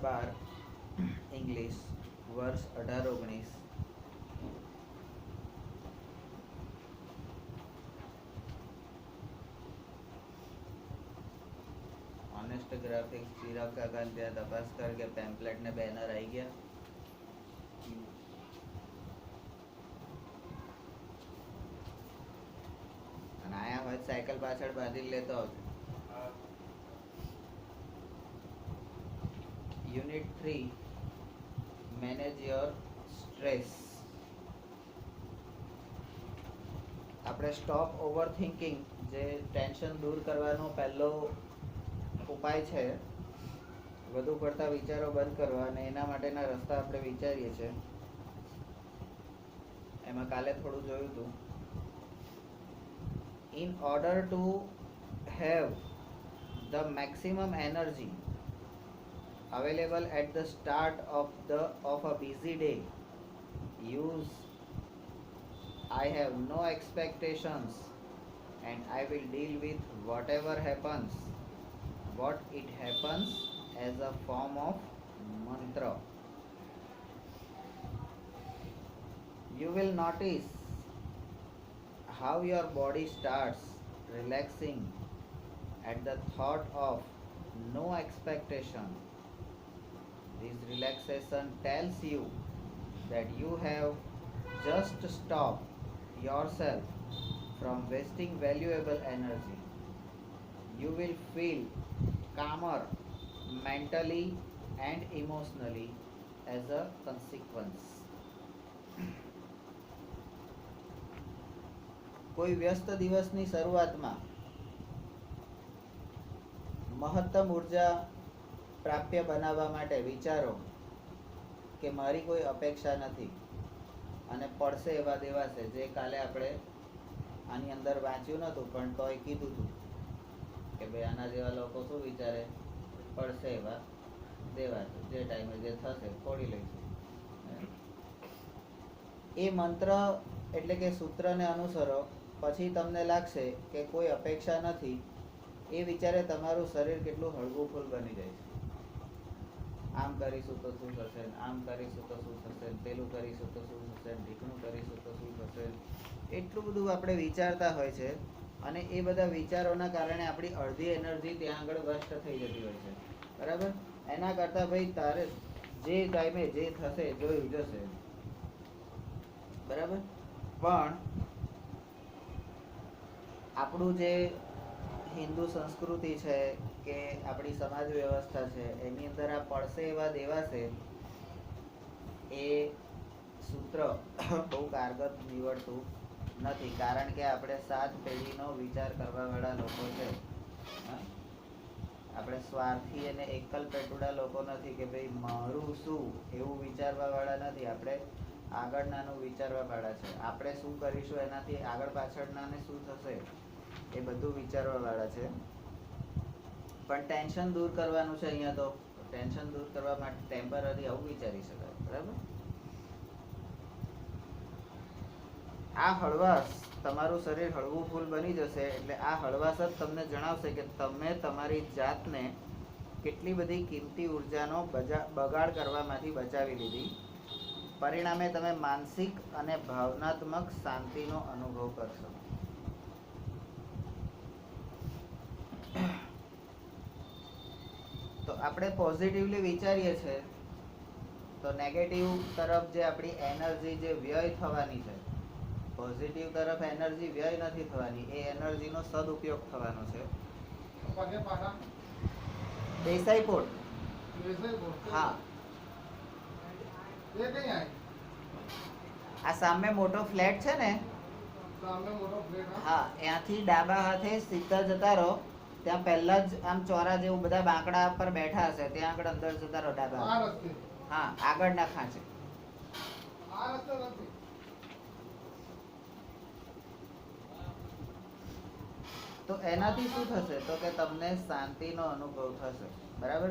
12 English वर्ष 18-19। Honest graphics चिराग काका ત્યાં તપાસ કર કે પેમ્પલેટ ને બેનર આવી ગયા। અને આયા હોય સાયકલ પાછળ બાંધી લેતો આવજો। Unit 3 manage your stress. આપણે સ્ટોપ ઓવર થિંકિંગ જે ટેન્શન દૂર કરવાનો પહેલો ઉપાય છે વધુ પડતા વિચારો બંધ કરવા અને એના માટેના રસ્તા આપણે વિચારીએ છીએ। એમાં કાલે થોડું જોયું હતું। In order to have the maximum energy available at the start of a busy day, use I have no expectations and I will deal with whatever happens, what it happens, as a form of mantra. You will notice how your body starts relaxing at the thought of no expectation. This relaxation tells you that you have just stopped yourself from wasting valuable energy. You will feel calmer mentally and emotionally as a consequence. કોઈ વ્યસ્ત દિવસની શરૂઆતમાં મહત્તમ ઉર્જા પ્રાપ્ય બનાવવા માટે વિચારો કે મારી કોઈ અપેક્ષા નથી અને પડશે એવા દેવાશે। જે કાલે આપણે આની અંદર વાંચ્યું નહોતું પણ તોય કીધું હતું કે ભાઈ આના જેવા લોકો શું વિચારે, પડશે એવા દેવાશે, જે ટાઈમે જે થશે ફોડી લઈશું। એ મંત્ર એટલે કે સૂત્રને અનુસરો, પછી તમને લાગશે કે કોઈ અપેક્ષા નથી। એ વિચારે તમારું શરીર કેટલું હળવું ફૂલ બની જાય છે। આમ કરીશું તો શું થશે, આમ કરીશું તો શું થશે, પેલું કરીશું તો શું થશે, ઢીકણું કરીશું તો શું થશે, એટલું બધું આપણે વિચારતા હોય છે। અને એ બધા વિચારોના કારણે આપણી અડધી એનર્જી ત્યાં આગળ વેસ્ટ થઈ જતી હોય છે, બરાબર। એના કરતાં ભાઈ તારે જે ટાઈમે જે થશે જોયું જશે, બરાબર। પણ આપણું જે હિન્દુ સંસ્કૃતિ છે કે આપણી સમાજ વ્યવસ્થા છે એની અંદર આ પડશે એવા દેવાશે એ સૂત્ર બહુ કારગર નીવડતું નથી। કારણ કે આપણે 7 પેઢીનો વિચાર કરવાવાળા લોકો છે। આપણે સ્વાર્થી અને એકલ પેટુડા લોકો નથી કે ભાઈ મારું શું એવું વિચારવાવાળા નથી। આપણે આગળનાનું વિચારવાવાળા છે। આપણે શું કરીશું એનાથી આગળ પાછળનાને શું થશે એ બધું વિચારવાવાળા છે। પણ ટેન્શન દૂર કરવાનું છે અહીંયા। તો ટેન્શન દૂર કરવા માટે ટેમ્પરરી આવું વિચારી શકાય, બરાબર। આ હળવાશ તમારું શરીર હળવું ફૂલ બની જશે એટલે આ હળવાશ જ તમને જણાવશે કે તમે તમારી જાતને કેટલી બધી કિંમતી ઉર્જાનો બગાડ કરવામાંથી બચાવી લીધી। પરિણામે તમે માનસિક અને ભાવનાત્મક શાંતિનો અનુભવ કરશો। તો આપણે પોઝિટિવલી વિચારીએ છીએ તો નેગેટિવ તરફ જે આપણી એનર્જી જે વ્યય થવાની છે, પોઝિટિવ તરફ એનર્જી વ્યય નથી થવાની, એ એનર્જીનો સદુપયોગ થવાનો છે। દેસાઈપોર્ટ, હા, આ સામે મોટો ફ્લેટ છે ને, હા, ત્યાંથી ડાબા હાથે સીધા જતા રહો। ત્યાં પહેલા જ આમ ચોરા જેવું બધા બાંકડા પર બેઠા હશે, ત્યાં આગળ અંદર જતા રહો ડાબા, હા, આગળના ખાંચે। તો એનાથી શું થશે તો કે તમને શાંતિનો અનુભવ થશે, બરાબર।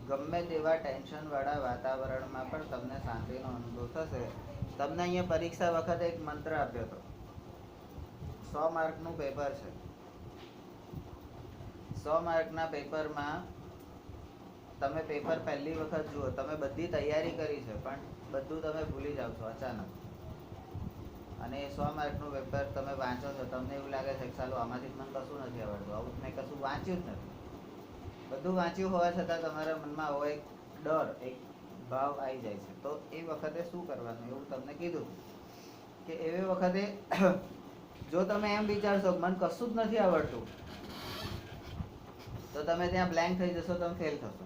ગમે તેવા ટેન્શન વાળા વાતાવરણમાં પણ તમને શાંતિનો અનુભવ થશે। તમને અહીંયા પરીક્ષા વખતે એક મંત્ર આપ્યો હતો, 100 માર્કનું પેપર છે। 100 માર્કના પેપરમાં તમે પેપર પહેલી વખત જુઓ, તમે બધી તૈયારી કરી છે પણ બધું તમે ભૂલી જાઓ છો અચાનક, અને 100 માર્કનું પેપર તમે વાંચો છો, તમને એવું લાગે છે કે ચાલો આમાંથી મને કશું નથી આવડતું, આવું મેં કશું વાંચ્યું જ નથી. બધું વાંચ્યું હોવા છતાં તમારા મનમાં આવો એક ડર, એક ભાવ આવી જાય છે. તો એ વખતે શું કરવાનું, એવું તમને કીધું કે એવી વખતે જો તમે એમ વિચારશો મને કશું જ નથી આવડતું, તો તમે ત્યાં બ્લેન્ક થઈ જશો, તમે ફેલ થશો.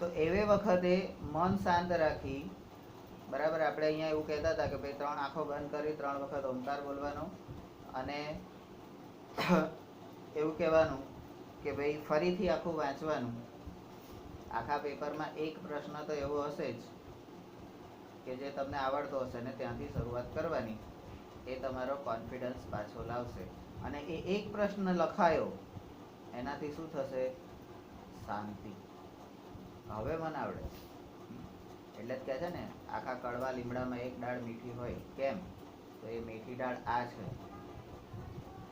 તો એવી વખતે મન શાંત રાખી, બરાબર, આપણે અહીંયા એવું કહેતા હતા કે ભાઈ 3 આંખો બંધ કરી 3 વખત ઓમકાર બોલવાનો, અને એવું કહેવાનું કે ભાઈ ફરીથી આખું વાંચવાનું. આખા પેપરમાં એક પ્રશ્ન તો એવો હશે જ કે જે તમને આવડતો હશે ને ત્યાંથી શરૂઆત કરવાની. એ તમારો કોન્ફિડન્સ પાછો લાવશે. અને એ એક પ્રશ્ન લખાયો એનાથી શું થશે? શાંતિ. હવે મને આવડે. એટલે જ કહે છે ને, આખા કડવા લીમડામાં એક ડાળ મીઠી હોય. કેમ? તો એ મીઠી ડાળ આ છે,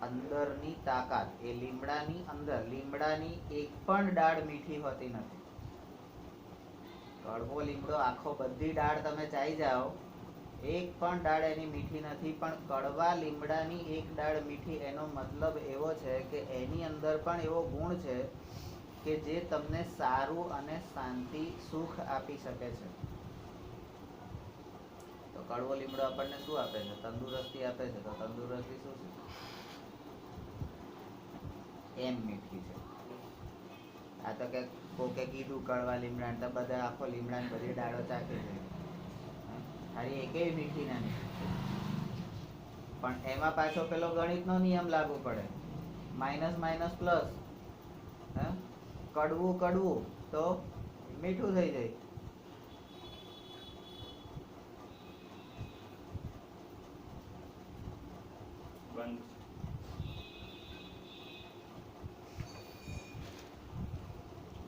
અંદરની તાકાત. એ લીમડાની અંદર, લીમડાની એક પણ ડાળ મીઠી હોતી નથી. કડવો લીમડો આખો, બધી ડાળ તમે ચાઈ જાઓ, એક પણ ડાળ એની મીઠી નથી. પણ કડવા લીમડાની એક ડાળ મીઠી, એનો મતલબ એવો છે કે એની અંદર પણ એવો ગુણ છે કે જે તમને સારું અને શાંતિ, સુખ આપી શકે છે. તો કડવો લીમડો આપણને શું આપે છે? તંદુરસ્તી આપે છે. તો તંદુરસ્તી શું છે? એમ મીઠી છે. આ તો કે કોકે કીધું કડવા લીમડા, તો બધા આખો લીમડાની બધી ડાળો ચાખી છે, ખાલી એકેય મીઠી નથી. પણ એમાં પાછો પેલો ગણિતનો નિયમ લાગુ પડે, માઇનસ માઇનસ પ્લસ. કડવું કડવું તો મીઠું થઈ જાય.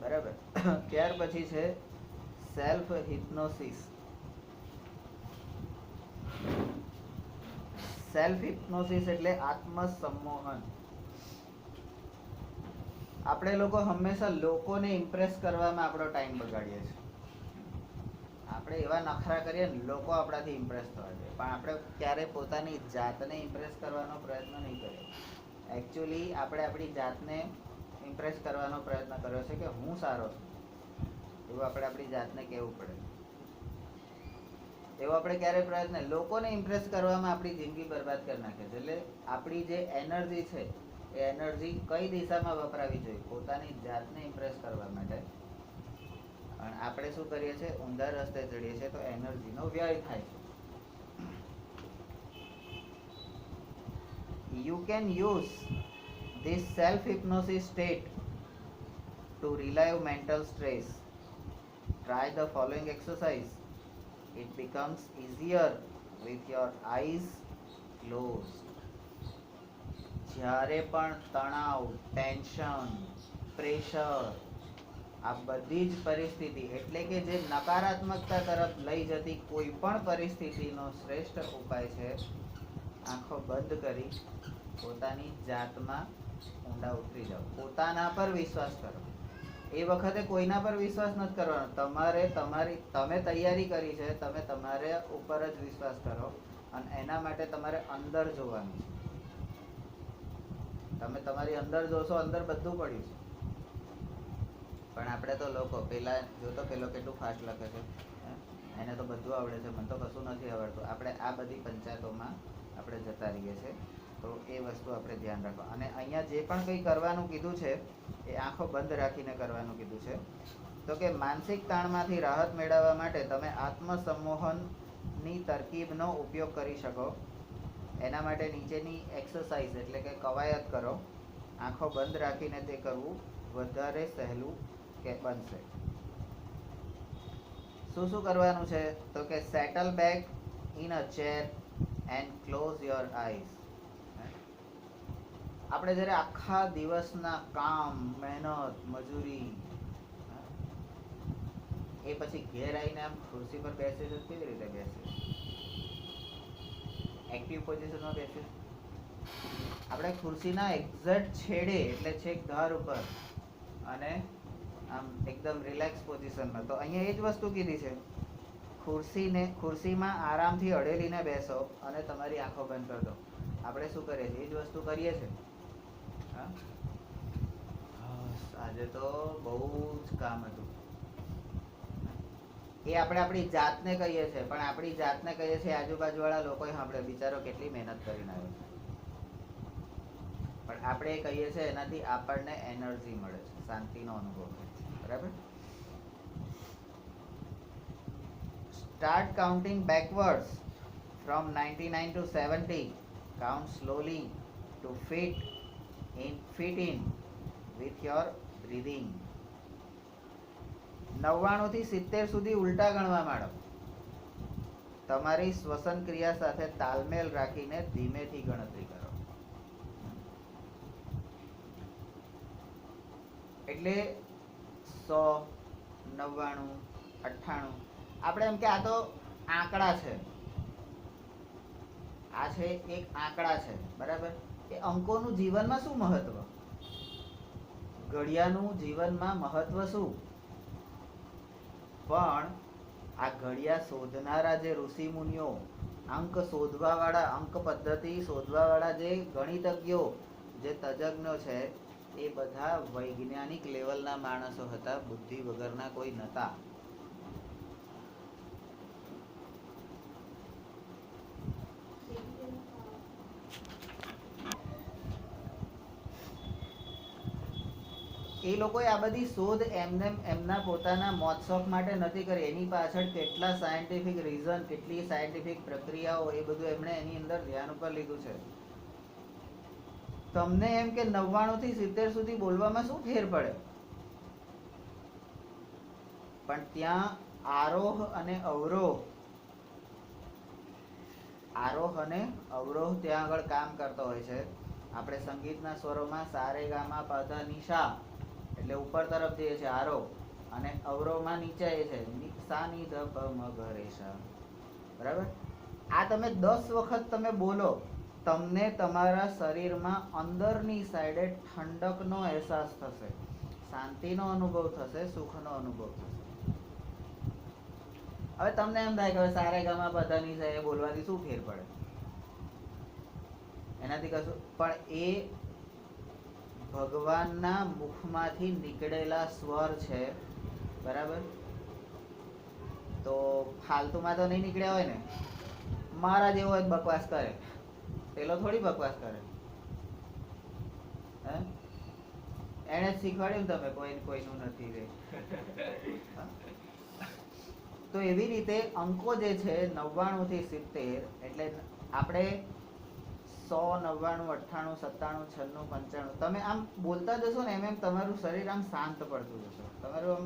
બરાબર. ત્યાર પછી છે સેલ્ફ હિપ્નોસિસ. સેલ્ફ હિપ્નોસિસ એટલે આત્મસંમોહન. આપણે લોકો હંમેશા લોકોને ઇમ્પ્રેસ કરવામાં આપણો ટાઈમ બગાડીએ છીએ. આપણે એવા નખરા કરીએ ને, લોકો આપણાથી ઇમ્પ્રેસ થવા જોઈએ, પણ આપણે ક્યારેય પોતાની જાતને ઇમ્પ્રેસ કરવાનો પ્રયત્ન નહીં કરીએ. એકચ્યુઅલી આપણે આપણી જાતને ઇમ્પ્રેસ કરવાનો પ્રયત્ન કર્યો છે કે હું સારો છું, એવું આપણે આપણી જાતને કહેવું પડે. એવો આપણે ક્યારેય પ્રયત્ન, લોકોને ઇમ્પ્રેસ કરવામાં આપણી જિંદગી બરબાદ કરી નાખે છે. એટલે આપણી જે એનર્જી છે, એ એનર્જી કઈ દિશામાં વપરાવી જોઈએ? પોતાની જાતને ઇમ્પ્રેસ કરવા માટે. અને આપણે શું કરીએ છીએ? ઊંધા રસ્તે ચડીએ છીએ, તો એનર્જીનો વ્યય થાય છે. You can use this self-hypnosis state to relieve mental stress. Try the following exercise. It becomes easier with your eyes closed. જ્યારે પણ તણાવ, ટેન્શન, પ્રેશર, આ બધી જ પરિસ્થિતિ, એટલે કે જે નકારાત્મકતા તરફ લઈ જતી કોઈ પણ પરિસ્થિતિનો શ્રેષ્ઠ ઉપાય છે આંખો બંધ કરી પોતાની જાતમાં ઊંડા ઉતરી જાઓ. પોતાના પર વિશ્વાસ કરો. એ વખતે કોઈના પર વિશ્વાસ નથી કરવાનો. તમે તૈયારી કરી છે, તમે તમારે ઉપર જ વિશ્વાસ કરો. અને એના માટે તમારે અંદર જોવાનું છે. તમે તમારી અંદર જોશો, અંદર બધું પડ્યું છે. પણ આપણે તો લોકો પેલા જોતો, પેલો કેટલું ફાસ્ટ લખે છે, એને તો બધું આવડે છે, મને તો કશું નથી આવડતું. આપણે આ બધી પંચાયતોમાં આપણે જતા રહીએ છીએ. તો એ વસ્તુ આપણે ધ્યાન રાખો. અને અહીંયા જે પણ કંઈ કરવાનું કીધું છે એ આંખો બંધ રાખીને કરવાનું કીધું છે. તો કે માનસિક તાણમાંથી રાહત મેળવવા માટે તમે આત્મસંમોહનની તરકીબનો ઉપયોગ કરી શકો. એના માટે નીચેની એક્સરસાઇઝ એટલે કે કવાયત કરો. આંખો બંધ રાખીને તે કરવું વધારે સહેલું કે બનશે. શું શું કરવાનું છે? તો કે settle back in a chair and close your eyes. આપણે જ્યારે આખા દિવસના કામ, મહેનત, મજૂરી, એ પછી ઘેર આવીને આમ ખુરશી પર બેસીએ તો કેવી રીતે બેસીએ? એક્ટિવ પોઝિશનમાં બેસીએ. આપણે ખુરશીના એક્ઝેક્ટ છેડે, એટલે છેક ધાર ઉપર, અને આમ એકદમ રિલેક્સ પોઝિશનમાં. તો અહીંયા એ જ વસ્તુ કીધી છે, ખુરશીમાં આરામથી અડેલીને બેસો અને તમારી આંખો બંધ કરી દો. આપણે શું કરીએ છીએ? એ જ વસ્તુ કરીએ છીએ. હા, આજે તો બહુ જ કામ હતું. એ આપણે આપણી જાતને કહીએ છીએ, પણ આપણી જાતને કહીએ છીએ આજુબાજુવાળા લોકોએ સાંભળે, બિચારો કેટલી મહેનત કરીને આવ્યો છે. પણ આપણે કહીએ છીએ એનાથી આપણને એનર્જી મળે છે, શાંતિનો અનુભવ થાય છે. બરાબર? Start counting backwards from 99 to 70. Count slowly to fit in with your breathing. 99 થી 70 સુધી ઉલટા ગણવા માંડો. તમારી શ્વસન ક્રિયા સાથે તાલમેલ રાખીને ધીમેથી ગણતરી કરો. એટલે 100, 99, 98. આપણે એમ કે આ તો આંકડા છે, આ છે એક આંકડા છે. બરાબર? એ અંકોનું જીવનમાં શું મહત્વ? ઘડિયાળનું જીવનમાં મહત્વ શું? પણ આ ઘડિયાળ શોધનારા જે ઋષિ મુનિઓ, અંક શોધવાવાળા, અંક પદ્ધતિ શોધવાવાળા જે ગણિતજ્ઞો, જે તજજ્ઞો છે, એ બધા વૈજ્ઞાનિક લેવલના માણસો હતા, બુદ્ધિ વગરના કોઈ નહોતા. એ લોકોએ આ બધી શોધ એમના પોતાના મોજશોખ માટે નથી કરી. એની પાછળ કેટલા સાયન્ટિફિક રીઝન, કેટલી સાયન્ટિફિક પ્રક્રિયાઓ, એ બધું એમણે એની અંદર ધ્યાન ઉપર લીધું છે. તમને એમ કે 99 થી 70 સુધી બોલવામાં શું ફેર પડે? પણ ત્યાં આરોહ અને અવરોહ ત્યાં આગળ કામ કરતો હોય છે. આપણે સંગીતના સ્વરોમાં સારે ગામા પધા નિશા એટલે ઉપર તરફ જઈએ છે આરોહ, અને અવરોહમાં નીચે છે સા ની ધ પ મ ગ રે સા. બરાબર? આ તમે 10 વખત તમે બોલો, તમને તમારા શરીરમાં અંદરની સાઈડે ઠંડકનો અહેસાસ થશે, શાંતિનો અનુભવ થશે, સુખનો અનુભવ થશે. હવે તમને એમ થાય કે સારે ગામા પધા નિશા એ બોલવાથી શું ફેર પડે? એનાથી કશું. પણ એ ભગવાનના મુખમાંથી નીકળેલા સ્વર છે. બરાબર? તો ફાલતુમાં તો નહીં નીકળ્યા હોય ને. મારા જેવો જ બકવાસ કરે, પેલો થોડી બકવાસ કરે. એને જ શીખવાડ્યું તમે, કોઈનું નથી રે. તો એવી રીતે અંકો જે છે 99 થી 70, એટલે આપણે 100, 99, 98, 97, 96, 95, તમે આમ બોલતા જશો ને એમ તમારું શરીર આમ શાંત પડતું જશે. તમારું આમ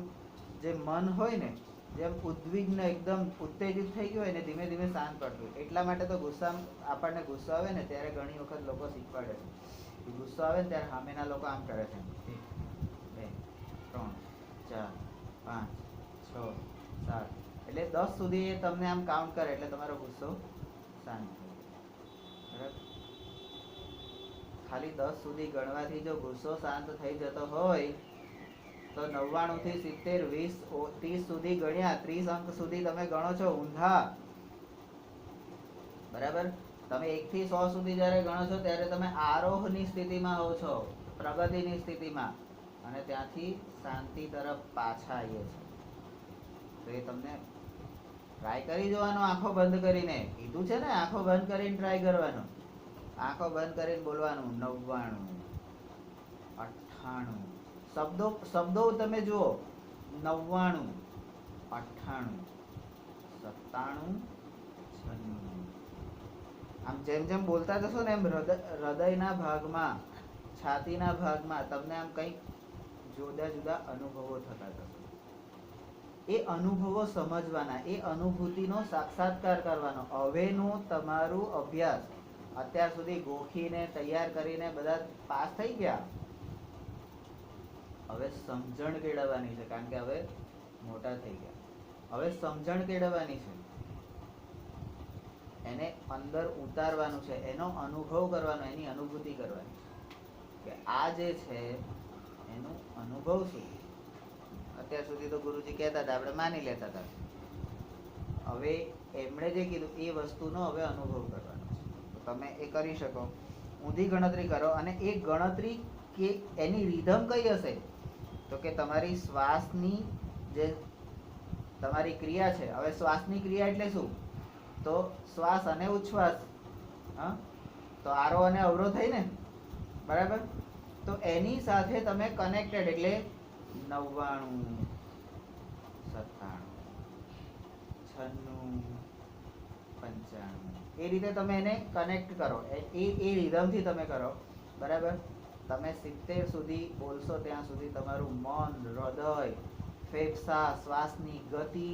જે મન હોય ને, જેમ ઉદ્વિગ્ન, એકદમ ઉત્તેજિત થઈ ગયું હોય ને, ધીમે ધીમે શાંત પડતું. એટલા માટે તો આપણને ગુસ્સો આવે ને ત્યારે ઘણી વખત લોકો શીખવાડે છે. ગુસ્સો આવે ને ત્યારે સામેના લોકો આમ કરે છે, 1, 2, 3, 4, 5, 6, 7, એટલે 10 સુધી એ તમને આમ કાઉન્ટ કરે એટલે તમારો ગુસ્સો શાંત થાય. બરાબર? ખાલી 10 સુધી ગણવાથી જો ગુસ્સો શાંત થઈ જતો હોય તો 99 થી 70, 20, 30 સુધી ગણ્યા, 30 અંક સુધી તમે ગણો છો ઊંધા. બરાબર? તમે 1 થી 100 સુધી જ્યારે ગણો છો ત્યારે તમે આરોહની સ્થિતિમાં હો છો, પ્રગતિની સ્થિતિમાં, અને ત્યાંથી શાંતિ તરફ પાછા આવીએ છીએ. તો એ તમને ટ્રાય કરી જોવાનો, આંખો બંધ કરીને. કીધું છે ને આંખો બંધ કરીને ટ્રાય કરવાનો. આંખો બંધ કરીને બોલવાનું 99, 98. શબ્દો તમે જુઓ, 99, 98, 97, 96. આમ જેમ જેમ બોલતા જશો ને એમ હૃદયના ભાગમાં, છાતીના ભાગમાં તમને આમ કંઈક જુદા જુદા અનુભવો થતા જશે. એ અનુભવો સમજવાના, એ અનુભૂતિનો સાક્ષાત્કાર કરવાનો. હવેનું તમારું અભ્યાસ, અત્યાર સુધી ગોખીને તૈયાર કરીને બધા પાસ થઈ ગયા. હવે સમજણ કેળવવાની છે, કારણ કે હવે મોટા થઈ ગયા. હવે સમજણ કેળવવાની છે, એને અંદર ઉતારવાનું છે, એનો અનુભવ કરવાનો, એની અનુભૂતિ કરવાની છે કે આ જે છે એનું અનુભવ શું. અત્યાર સુધી તો ગુરુજી કહેતા હતા, આપણે માની લેતા હતા. હવે એમણે જે કીધું એ વસ્તુનો હવે અનુભવ કરવાનો છે. તો તમે એ કરી શકો, ઊંધી ગણતરી કરો. અને એ ગણતરી કે એની રીધમ કઈ હશે, તો કે તમારી શ્વાસની જે તમારી ક્રિયા છે. હવે શ્વાસની ક્રિયા એટલે શું? તો શ્વાસ અને ઉચ્છ્વાસ. હા, તો આરો અને અવરો થઈ ને, બરાબર? તો એની સાથે તમે કનેક્ટેડ, એટલે 99, 97, 96, 95 એ રીતે તમે એને કનેક્ટ કરો. એ રીધમથી તમે કરો, બરાબર? તમે 70 સુધી બોલશો ત્યાં સુધી તમારું મન, હૃદય, ફેફસા, શ્વાસની ગતિ,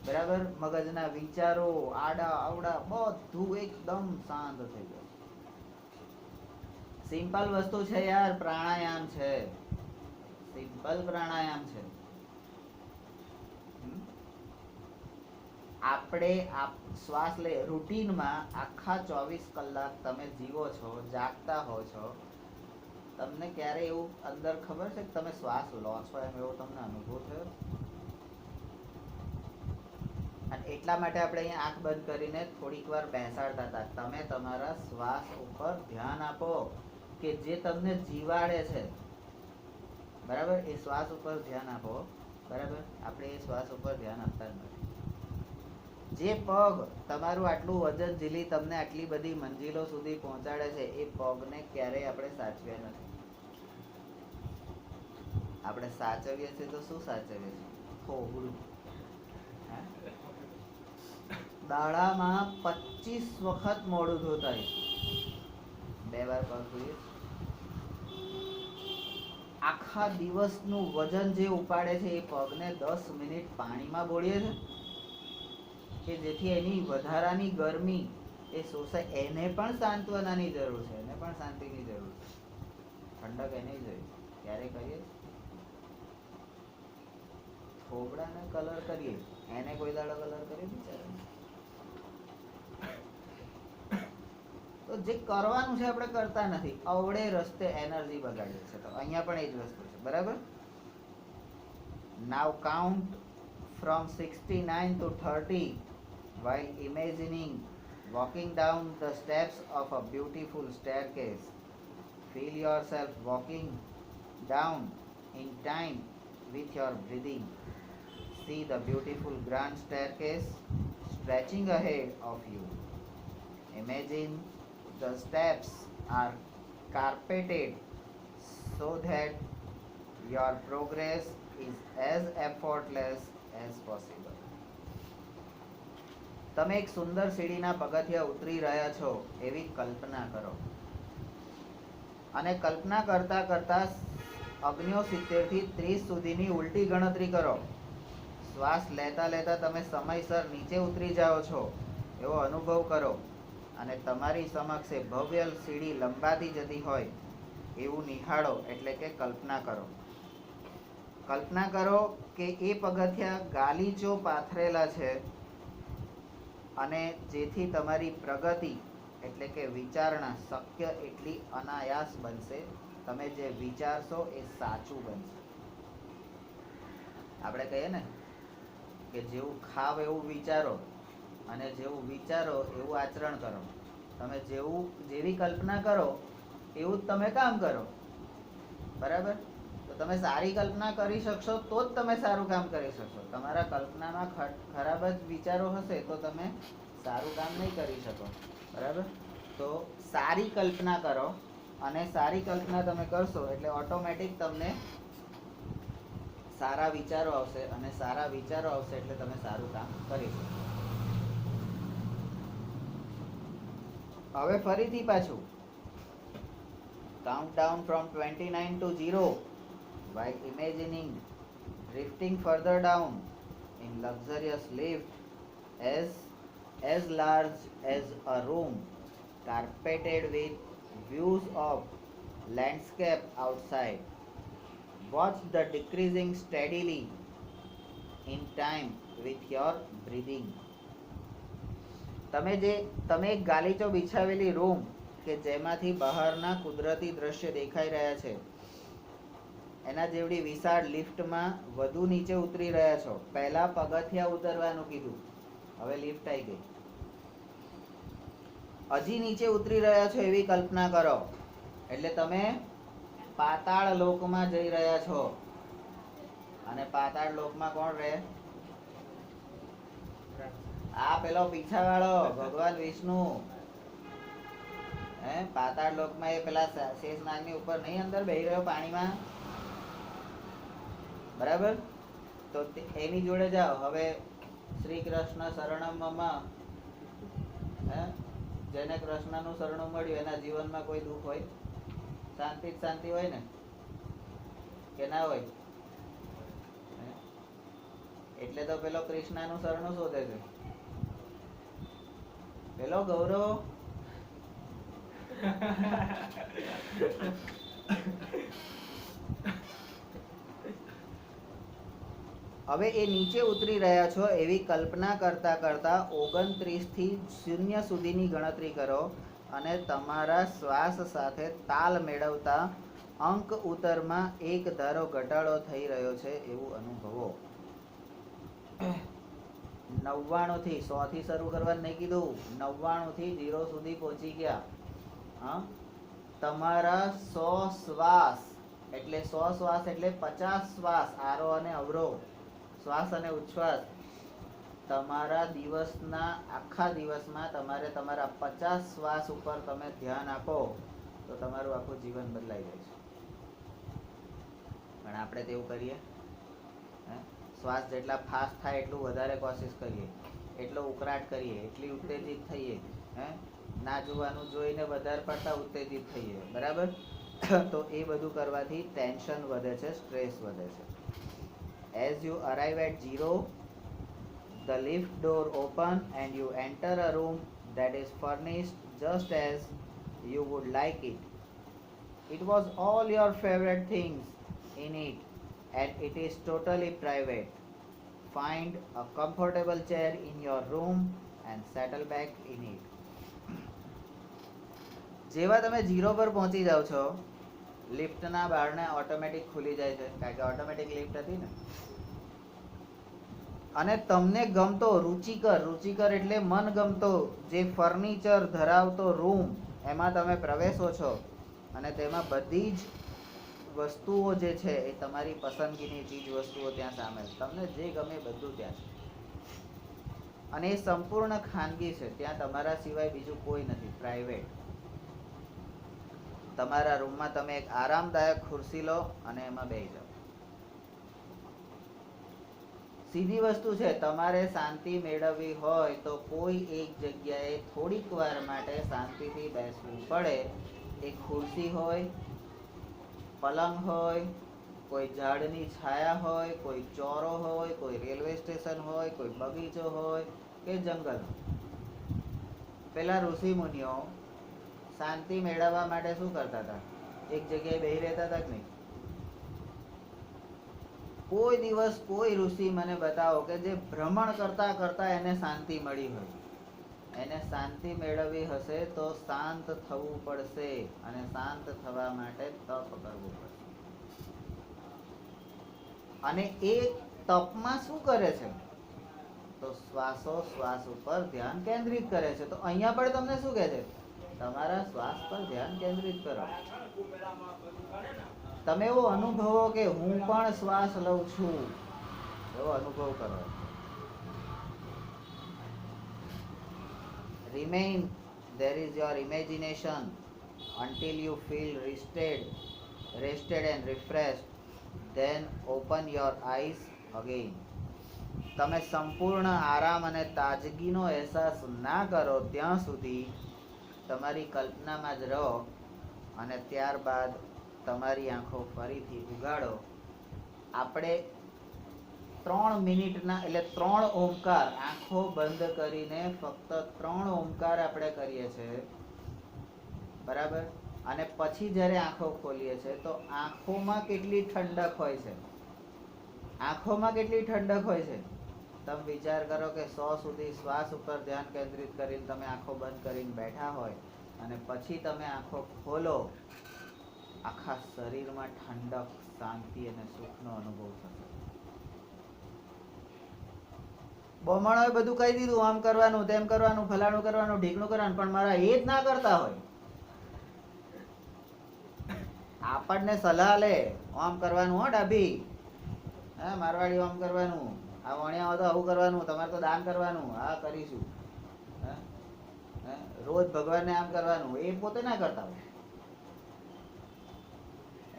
બરાબર, મગજના વિચારો, આડા અવડા બધું એકદમ શાંત થઈ જાય. સિમ્પલ વસ્તુ છે યાર, પ્રાણાયામ છે. સિમ્પલ પ્રાણાયામ છે. આપણે શ્વાસ લે રૂટીનમાં આખા 24 કલાક તમે જીવો છો, જાગતા હો છો. તમને ક્યારે એવું અંદર ખબર છે કે તમે શ્વાસ લો છો એમ એવો તમને અનુભવ થયો? અને એટલા માટે આપણે અહીંયા આંખ બંધ કરીને થોડીક વાર બેસાડતા હતા. તમે તમારા શ્વાસ ઉપર ધ્યાન આપો કે જે તમને જીવાડે છે, બરાબર? એ શ્વાસ ઉપર ધ્યાન આપો, બરાબર? આપણે એ શ્વાસ ઉપર ધ્યાન આપતા જ નથી. જે પગ તમારું આટલું વજન ઝીલી તમને આટલી બધી મંજિલો સુધી પહોંચાડે છે, એ પગને ક્યારેય આપણે સાચવ્યા નથી. આપણે સાચવીએ છીએ તો શું સાચવીએ છીએ? થોબડું. દાડામાં 25 વખત મોઢું ધોતા, 2 વાર પગ ધોઈએ. આખા દિવસનું વજન જે ઉપાડે છે એ પગને 10 મિનિટ પાણીમાં બોળીએ છે કે જેથી એની વધારાની ગરમી એ શોષાય. એને પણ સાંત્વનાની જરૂર છે, એને પણ શાંતિની જરૂર છે, ઠંડક એને જોઈએ. ક્યારે કરીએ? થોબડાને કલર કરીએ, એને કોઈ દાડો કલર કરીએ બિચારાને? તો જે કરવાનું છે આપણે કરતા નથી, અવળે રસ્તે એનર્જી બગાડીએ છે. તો અહીંયા પણ એ જ વસ્તુ છે, બરાબર? નાવ count from 69 to 30 while imagining walking down the steps of a beautiful staircase. Feel yourself walking down in time with your breathing. See the beautiful grand staircase stretching ahead of you. Imagine the steps are carpeted so that your progress is as effortless as possible. તમે એક સુંદર સીડીના પગથિયા ઉતરી રહ્યા છો એવી કલ્પના કરો. અને કલ્પના કરતા કરતા 69 થી 30 સુધીની ઉલટી ગણતરી કરો. શ્વાસ લેતા લેતા તમે સમયસર નીચે ઉતરી જાઓ છો એવો અનુભવ કરો. અને તમારી સમક્ષ ભવ્ય સીડી લંબાતી જતી હોય એવું નિહાળો, એટલે કે કલ્પના કરો. કલ્પના કરો કે એ પગથિયા ગાલીચો પાથરેલા છે અને જેથી તમારી પ્રગતિ એટલે કે વિચારણા શક્ય એટલી અનાયાસ બનશે. તમે જે વિચારશો એ સાચું બનશે. આપણે કહીએ ને કે જેવું ખાવ એવું વિચારો અને જેવું વિચારો એવું આચરણ કરો. તમે જેવી કલ્પના કરો એવું જ તમે કામ કરો, બરાબર? તો તમે સારી કલ્પના કરી શકશો તો જ તમે સારું કામ કરી શકશો. તમારા કલ્પનામાં ખરાબ જ વિચારો હશે તો તમે સારું કામ નહીં કરી શકો, બરાબર? તો સારી કલ્પના કરો, અને સારી કલ્પના તમે કરશો એટલે ઓટોમેટિક તમને સારા વિચારો આવશે, અને સારા વિચારો આવશે એટલે તમે સારું કામ કરી શકો. હવે ફરીથી પાછું count down from 29 to 0 while imagining drifting further down in luxurious lift as large as a room carpeted with views of landscape outside. Watch the decreasing steadily in time with your breathing. તમે એક ગાલીચો બિછાવેલી room કે જેમાંથી બહારના કુદરતી દ્રશ્ય દેખાઈ રહ્યા છે એના જેવડી વિશાળ લિફ્ટમાં વધુ નીચે ઉતરી રહ્યા છો. પહેલા પગથિયા ઉતરવાનું કીધું, હવે લિફ્ટ આવી ગઈ. હજી નીચે ઉતરી રહ્યા છો એવી કલ્પના કરો. એટલે તમે પાતાળ લોકમાં જઈ રહ્યા છો. અને પાતાળ લોકમાં કોણ રહે? આ પેલો પીછાવાળો ભગવાન વિષ્ણુ. પાતાળ લોકમાં એ પેલા શેષનાગની ઉપર નહીં અંદર બેહી રહ્યો પાણીમાં, બરાબર? તો એની જોડે જાઓ. હવે શ્રી કૃષ્ણ શરણમ મમ, જેને કૃષ્ણનું શરણું મળ્યું એના જીવનમાં કોઈ દુઃખ હોય? શાંતિ જ શાંતિ હોય ને, કે ના હોય? એટલે તો પેલો કૃષ્ણનું શરણું શોધે છે. પેલો ગૌરવ હવે એ નીચે ઉતરી રહ્યા છો એવી કલ્પના કરતા કરતા 29 થી 0 સુધીની ગણતરી કરો અને તમારા શ્વાસ સાથે તાલ મેળવતા અંક ઉત્તરમાં એક ધારો ઘટાડો થઈ રહ્યો છે એવું અનુભવો. 99 થી 100 થી શરૂ કરવાનું નહીં કીધું. 99 થી 0 સુધી પહોંચી ગયા. તમારા 100 શ્વાસ એટલે 100 શ્વાસ એટલે 50 શ્વાસ, આરો અને અવરો, શ્વાસ અને ઉચ્છ્વાસ. તમારા દિવસના આખા દિવસમાં તમારે તમારા 50 શ્વાસ ઉપર તમે ધ્યાન આપો તો તમારું આખું જીવન બદલાઈ જાય છે. પણ આપણે તેવું કરીએ? શ્વાસ જેટલા ફાસ્ટ થાય એટલું વધારે કોશિશ કરીએ, એટલો ઉકળાટ કરીએ, એટલી ઉત્તેજિત થઈએ, ના જોવાનું જોઈને વધારે પડતા ઉત્તેજિત થઈએ, બરાબર? તો એ બધું કરવાથી ટેન્શન વધે છે, સ્ટ્રેસ વધે છે. As you arrive at 0, the lift door open and you enter a room that is furnished just as you would like it. It was all your favorite things in it and it is totally private. Find a comfortable chair in your room and settle back in it. જેવા તમે 0 પર પહોંચી જાવ છો, લિફ્ટના બારણે automatic ખુલી જાય છે, કારણ કે ઓટોમેટિક લિફ્ટ હતી ને. અને તમને ગમતો રુચિકર એટલે મનગમતો જે ફર્નિચર ધરાવતો રૂમ એમાં તમે પ્રવેશો છો અને તેમાં બધી જ વસ્તુઓ જે છે એ તમારી પસંદગીની ચીજ વસ્તુઓ ત્યાં સામેલ. તમને જે ગમે બધું ત્યાં છે અને એ સંપૂર્ણ ખાનગી છે. ત્યાં તમારા સિવાય બીજું કોઈ નથી, પ્રાઇવેટ. તમારા રૂમમાં તમે એક આરામદાયક ખુરશી લો અને એમાં બેસી જાઓ. સીધી વસ્તુ છે. તમારે શાંતિ મેળવવી હોય તો કોઈ એક જગ્યાએ થોડીક વાર માટે શાંતિથી બેસવું પડે. એ ખુરશી હોય, પલંગ હોય, કોઈ ઝાડની છાયા હોય, કોઈ ચોરો હોય, કોઈ રેલવે સ્ટેશન હોય, કોઈ બગીચો હોય કે જંગલ. પેલા ઋષિ મુનિઓ શાંતિ મેળવવા માટે શું કરતા હતા? એક જગ્યાએ બેસી રહેતા હતા કે નહીં? કોઈ દિવસ કોઈ ઋષિ મને બતાવો કે જે ભ્રમણ કરતા કરતા એને શાંતિ મળી હોય. એને શાંતિ મેળવવી હશે તો શાંત થવું પડશે અને શાંત થવા માટે તપ કરવું પડશે. અને એ તપમાં શું કરે છે? તો શ્વાસ ઉપર ધ્યાન કેન્દ્રિત કરે છે. તો અહીંયા પણ તમને શું કહે છે? તમારા શ્વાસ પર ધ્યાન કેન્દ્રિત કરો. તમે એવો અનુભવો કે હું પણ શ્વાસ લઉં છું, એવો અનુભવ કરો. Remain, there is your imagination until you feel rested and refreshed. Then open your eyes again. તમે સંપૂર્ણ આરામ અને તાજગીનો અહેસાસ ના કરો ત્યાં સુધી તમારી કલ્પનામાં જ રહો અને ત્યારબાદ તમારી આંખો ફરીથી ઉગાડો. આપણે 3 મિનિટના એટલે 3 ઓમકાર આંખો બંધ કરીને ફક્ત 3 ઓમકાર આપણે કરીએ છીએ, બરાબર? અને પછી જ્યારે આંખો ખોલીએ છીએ તો આંખોમાં કેટલી ઠંડક હોય છે. આંખોમાં કેટલી ઠંડક હોય છે. તમે વિચાર કરો કે 100 સુધી શ્વાસ ઉપર ધ્યાન કેન્દ્રિત કરીને તમે આંખો બંધ કરીને બેઠા હોય અને પછી તમે આંખો ખોલો, આખા શરીરમાં ઠંડક, શાંતિ અને સુખનો અનુભવ થશે. બમણોએ બધું કહી દીધું, આમ કરવાનું, તેમ કરવાનું, ફલાણું કરવાનું, ઢીકણું કરવાનું, પણ મારા એ જ ના કરતા હોય. આપણને સલાહ લે, આમ કરવાનું હો ડાભી, હા મારવાડી આમ કરવાનું, આ વણ્યા હોય તો આવું કરવાનું, તમારે તો દાન કરવાનું, હા કરીશું, રોજ ભગવાનને આમ કરવાનું, એ પોતે ના કરતા હોય.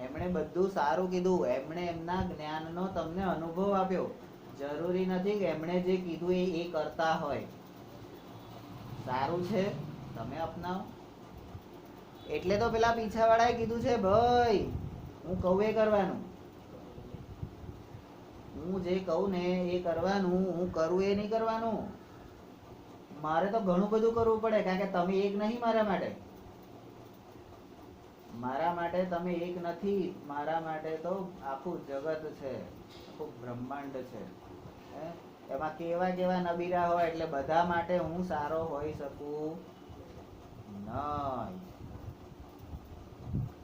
એમણે બધું સારું કીધું, એમણે એમના જ્ઞાનનો તમને અનુભવ આપ્યો. જરૂરી નથી કે એમણે જે કીધું એ કરતા હોય. સારું છે તમે અપનાવો. એટલે તો પેલા પીછાવાળાએ કીધું છે, ભાઈ હું કહું એ કરવાનું, હું જે કહું ને એ કરવાનું, હું કરું એ નહીં કરવાનું. મારે તો ઘણું બધું કરવું પડે, કારણ કે તમે એક નહીં મારા માટે. મારા માટે તમે એક નથી, મારા માટે તો આખું જગત છે, આખું બ્રહ્માંડ છે. એમાં કેવા કેવા નબીરા હોય, એટલે બધા માટે હું સારો હોઈ શકું નહીં.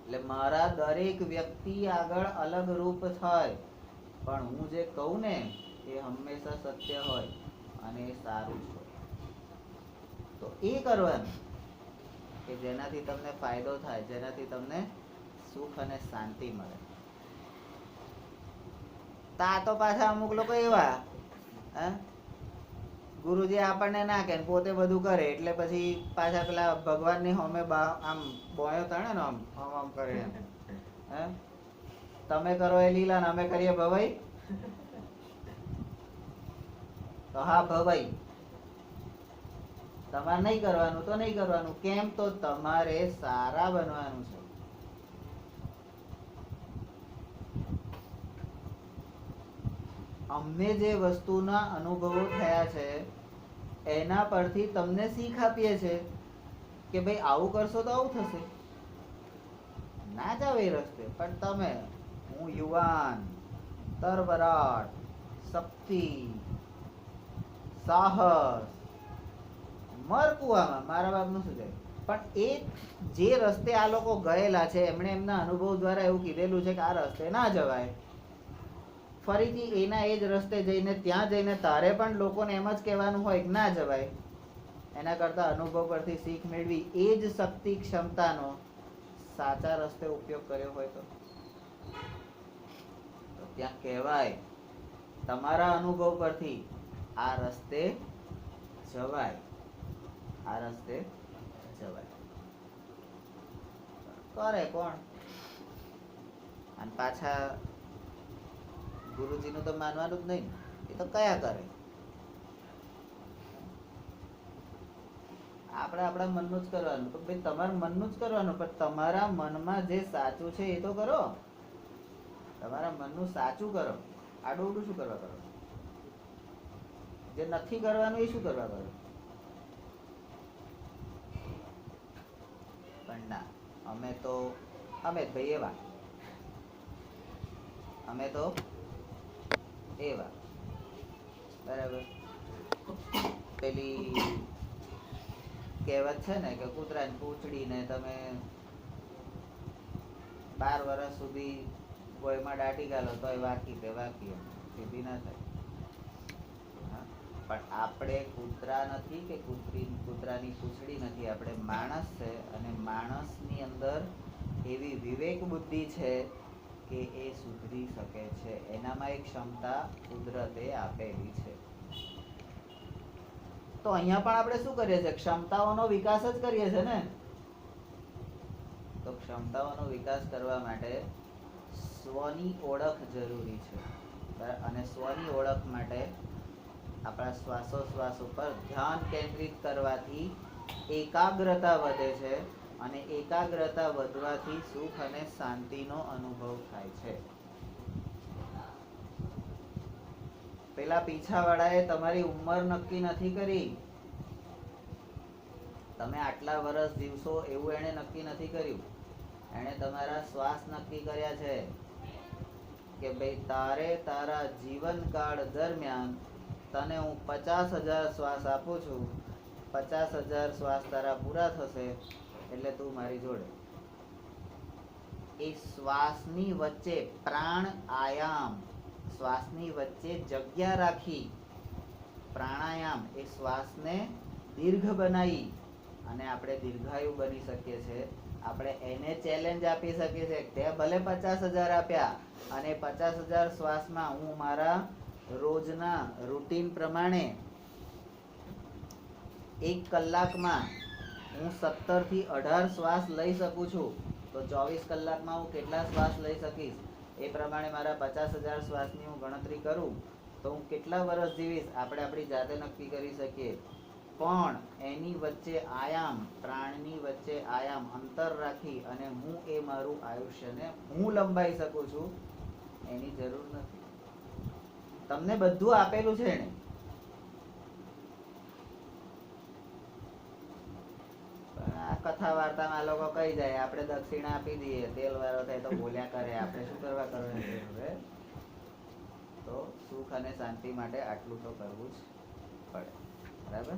એટલે મારા દરેક વ્યક્તિ આગળ અલગ રૂપ થાય, પણ હું જે કહું ને એ હંમેશા સત્ય હોય અને એ સારું છે. તો એ કરવાનું કે જેનાથી તમને ફાયદો થાય, જેનાથી તમને સુખ અને શાંતિ મળે. તા તો પાછા અમુક લોકો એવા, ગુરુજી આપણને ના કે પોતે બધું કરે, એટલે પછી પાછા પેલા ભગવાનની સામે આમ બોયો તણે ને આમ આમ કરે, તમે કરો એ લીલા ને અમે કરીએ ભવાઈ. તો હા ભવાઈ, તમારે નહીં કરવાનું તો નહીં કરવાનું. કેમ? તો તમારે સારા બનવાનું છે. અમને જે વસ્તુના અનુભવો થયા છે એના પરથી તમને શીખ આપીએ છે કે ભાઈ આવું કરશો તો આવું થશે, ના જાવ એ રસ્તે. પણ તમે, હું યુવાન, તરબરાટ, શક્તિ, સાહસ, મર કુવામાં, મારા બાપનું શું જાય. પણ એ જે રસ્તે આ લોકો ગયેલા છે, એમણે એમના અનુભવ દ્વારા એવું કીધેલું છે કે આ રસ્તે ના જવાય. ફરીથી એના એ જ રસ્તે જઈને ત્યાં જઈને તારે પણ લોકોને એમ જ કહેવાનું હોય કે ના જવાય. એના કરતા અનુભવ પરથી શીખ મેળવી એ જ શક્તિ ક્ષમતાનો સાચા રસ્તે ઉપયોગ કર્યો હોય તો ત્યાં કહેવાય તમારા અનુભવ પરથી આ રસ્તે જવાય, આ રસ્તે જવાય. કરે કોણ? અને પાછા ગુરુજીનું તો માનવાનું જ નહીં, એ તો કયા કરે. આપણે આપણા મનનું જ કરવાનું. તો ભાઈ તમારા મનનું જ કરવાનું, પણ તમારા મનમાં જે સાચું છે એ તો કરો. તમારા મનનું સાચું કરો, આડું ઉડું શું કરવા કરો? જે નથી કરવાનું એ શું કરવા કરો? પણ ના, અમે ભાઈ એવા, અમે તો એવા, બરાબર. પેલી કહેવત છે ને કે કૂતરાની પૂંછડીને તમે 12 વર્ષ સુધી ગોયમાં દાટી ગાલો તો એ વાકી તે વાકી, સીધી ના થાય. પણ આપણે કૂતરા નથી કે કૂતરાની પૂંછડી નથી, આપણે માણસ છે. અને માણસની અંદર એવી વિવેક બુદ્ધિ છે કે એ સુધરી શકે છે. એનામાં એક ક્ષમતા કુદરતે આપેલી છે. તો અહીંયા પણ આપણે શું કરીએ છીએ? ક્ષમતાઓનો વિકાસ જ કરીએ છીએ ને. તો ક્ષમતાઓનો વિકાસ કરવા માટે સ્વની ઓળખ જરૂરી છે. અને સ્વની ઓળખ માટે આપણા શ્વાસોશ્વાસ ઉપર ધ્યાન કેન્દ્રિત કરવાથી એકાગ્રતા વધે છે. અને એકાગ્રતા વધવાથી સુખ અને શાંતિનો અનુભવ થાય છે. પેલા પીછાવાળાએ તમારી ઉંમર નક્કી નથી કરી, તમે આટલા વર્ષ જીવશો એવું એણે નક્કી નથી કર્યું. એણે તમારા શ્વાસ નક્કી કર્યા છે કે ભાઈ તારે તારા જીવનકાળ દરમિયાન તને હું 50,000 શ્વાસ આપું છું. 50,000 શ્વાસ તારા પૂરા થશે એટલે તું મારી જોડે. એ શ્વાસની વચ્ચે પ્રાણ આયામ, શ્વાસની વચ્ચે જગ્યા રાખી પ્રાણાયામ એ શ્વાસને દીર્ઘ બનાવી અને આપણે દીર્ઘાયુ બની શકીએ છીએ. આપણે એને ચેલેન્જ આપી શકીએ છીએ. તે ભલે 50,000 આપ્યા અને 50,000 શ્વાસમાં હું મારા રોજના રૂટીન પ્રમાણે 1 કલાકમાં હું 17 થી 18 શ્વાસ લઈ શકું છું, તો 24 કલાકમાં હું કેટલા શ્વાસ લઈ શકીશ? એ પ્રમાણે મારા 50,000 શ્વાસની હું ગણતરી કરું તો હું કેટલા વર્ષ જીવીશ આપણે આપણી જાતે નક્કી કરી શકીએ. પણ એની વચ્ચે આયામ, પ્રાણની વચ્ચે આયામ અંતર રાખી અને હું એ મારું આયુષ્યને હું લંબાઈ શકું છું, એની જરૂર નથી. તમને બધું આપેલું છે એને. આ કથા વાર્તામાં લોકો કહી જાય, આપણે દક્ષિણા આપી દઈએ, તેલ વાળો થાય તો બોલ્યા કરે, આપણે શું કરવા કરવાનું? તો સુખ અને શાંતિ માટે આટલું તો કરવું જ પડે. બરાબર?